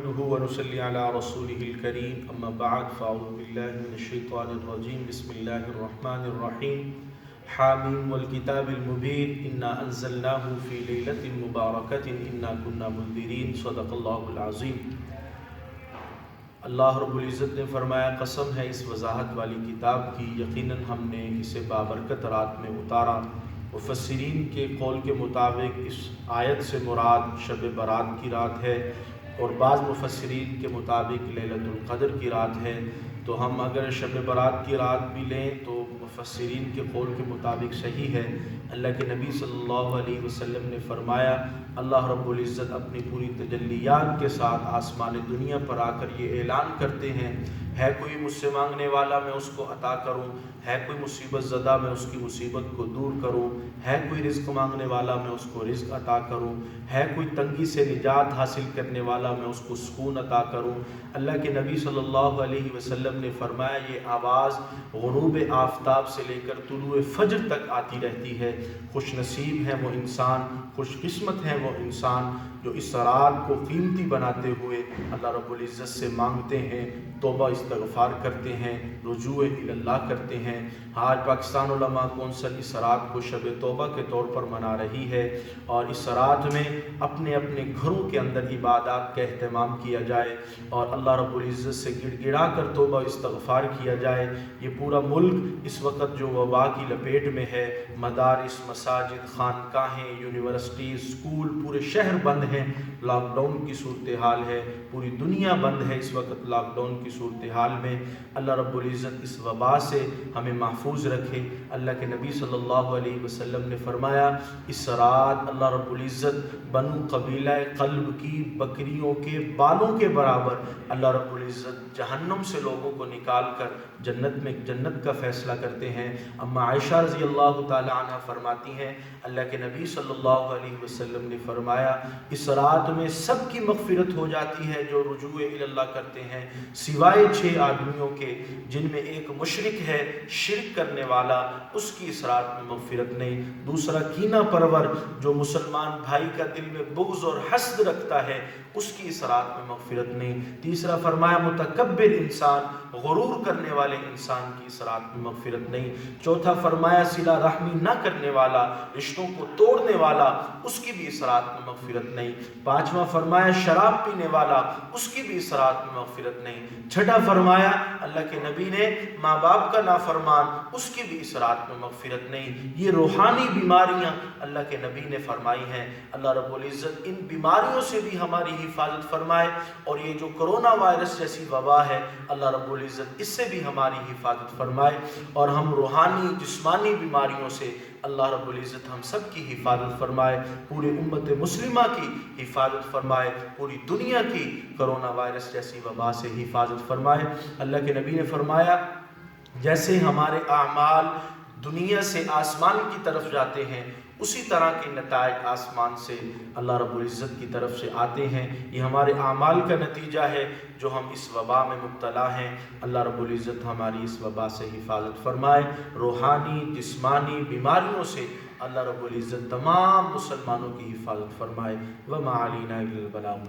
نحمده ونصلي على رسوله الكريم أما بعد فأعوذ بالله من الشيطان الرجيم بسم الله الرحمن الرحيم حاميم والكتاب المبين إنا أنزلناه في ليلة مباركة إنا كنا منذرين صدق الله العظيم۔ اللہ رب العزت نے فرمایا قسم ہے اس وضاحت والی کتاب کی، یقیناً ہم نے اسے بابرکت رات میں اتارا۔ مفسرین کے قول کے مطابق اس آیت سے مراد شب برات کی رات ہے، اور بعض مفسرین کے مطابق لیلۃ القدر کی رات ہے۔ تو ہم اگر شب برات کی رات بھی لیں تو مفسرین کے قول کے مطابق صحیح ہے۔ اللہ کے نبی صلی اللہ علیہ وسلم نے فرمایا اللہ رب العزت اپنی پوری تجلیات کے ساتھ آسمان دنیا پر آ کر یہ اعلان کرتے ہیں، ہے کوئی مجھ سے مانگنے والا میں اس کو عطا کروں، ہے کوئی مصیبت زدہ میں اس کی مصیبت کو دور کروں، ہے کوئی رزق مانگنے والا میں اس کو رزق عطا کروں، ہے کوئی تنگی سے نجات حاصل کرنے والا میں اس کو سکون عطا کروں۔ اللہ کے نبی صلی اللہ علیہ وسلم نے فرمایا یہ آواز غروب آفتاب سے لے کر طلوع فجر تک آتی رہتی ہے۔ خوش نصیب ہے وہ انسان، خوش قسمت ہے وہ انسان جو اس رات کو قیمتی بناتے ہوئے اللہ رب العزت سے مانگتے ہیں، توبہ استغفار کرتے ہیں، رجوع اللہ کرتے ہیں۔ آج پاکستان علماء کونسل اس رات کو شب توبہ کے طور پر منا رہی ہے، اور اس رات میں اپنے اپنے گھروں کے اندر عبادات کا اہتمام کیا جائے اور اللہ رب العزت سے گڑ گڑا کر توبہ استغفار کیا جائے۔ یہ پورا ملک اس وقت جو وبا کی لپیٹ میں ہے، مدارس، مساجد، خانقاہیں، یونیورسٹیز، اسکول، پورے شہر بند ہیں، لاک ڈاؤن کی صورتحال ہے، پوری دنیا بند ہے اس وقت لاک ڈاؤن کی صورتحال میں۔ اللہ رب العزت اس وبا سے ہمیں محفوظ رکھے۔ اللہ کے نبی صلی اللہ علیہ وسلم نے فرمایا اس رات اللہ رب العزت بنو قبیلہ قلب کی بکریوں کے بالوں کے برابر اللہ رب العزت جہنم سے لوگوں کو نکال کر جنت کا فیصلہ کرتے ہیں۔ اما عائشہ رضی اللہ تعالی عنہ فرماتی ہیں اللہ کے نبی صلی اللہ علیہ وسلم نے فرمایا اس رات میں سب کی مغفرت ہو جاتی ہے جو رجوع اللہ کرتے ہیں، سوائے 6 آدمیوں کے، جن میں ایک مشرک ہے، شرک کرنے والا، اس کی اس رات میں مغفرت نہیں۔ دوسرا کینہ پرور جو مسلمان بھائی کا دل میں بغض اور حسد رکھتا ہے، اس کی اس رات میں مغفرت نہیں۔ تیسرا فرمایا متکبر انسان، غرور کرنے والے انسان کی اس رات میں مغفرت نہیں۔ چوتھا فرمایا صلہ رحمی نہ کرنے والا، رشتوں کو توڑنے والا، اس کی بھی اس رات میں مغفرت نہیں۔ پانچواں فرمایا شراب پینے والا، اس کی بھی اس رات میں مغفرت نہیں۔ چھٹا فرمایا اللہ کے نبی نے ماں باپ کا نافرمان، اس کی بھی اس رات میں مغفرت نہیں۔ یہ روحانی بیماریاں اللہ کے نبی نے فرمائی ہیں۔ اللہ رب العزت ان بیماریوں سے بھی ہماری حفاظت فرمائے، اور یہ جو کرونا وائرس جیسی وبا ہے اللہ رب العزت اس سے بھی ہماری حفاظت فرمائے، اور ہم روحانی جسمانی بیماریوں سے اللہ رب العزت ہم سب کی حفاظت فرمائے، پوری امت مسلمہ کی حفاظت فرمائے، پوری دنیا کی کرونا وائرس جیسی وبا سے حفاظت فرمائے۔ اللہ کے نبی نے فرمایا جیسے ہمارے اعمال دنیا سے آسمان کی طرف جاتے ہیں، اسی طرح کے نتائج آسمان سے اللہ رب العزت کی طرف سے آتے ہیں۔ یہ ہمارے اعمال کا نتیجہ ہے جو ہم اس وبا میں مبتلا ہیں۔ اللہ رب العزت ہماری اس وبا سے حفاظت فرمائے، روحانی جسمانی بیماریوں سے اللہ رب العزت تمام مسلمانوں کی حفاظت فرمائے۔ وما علینا الا البلاغ۔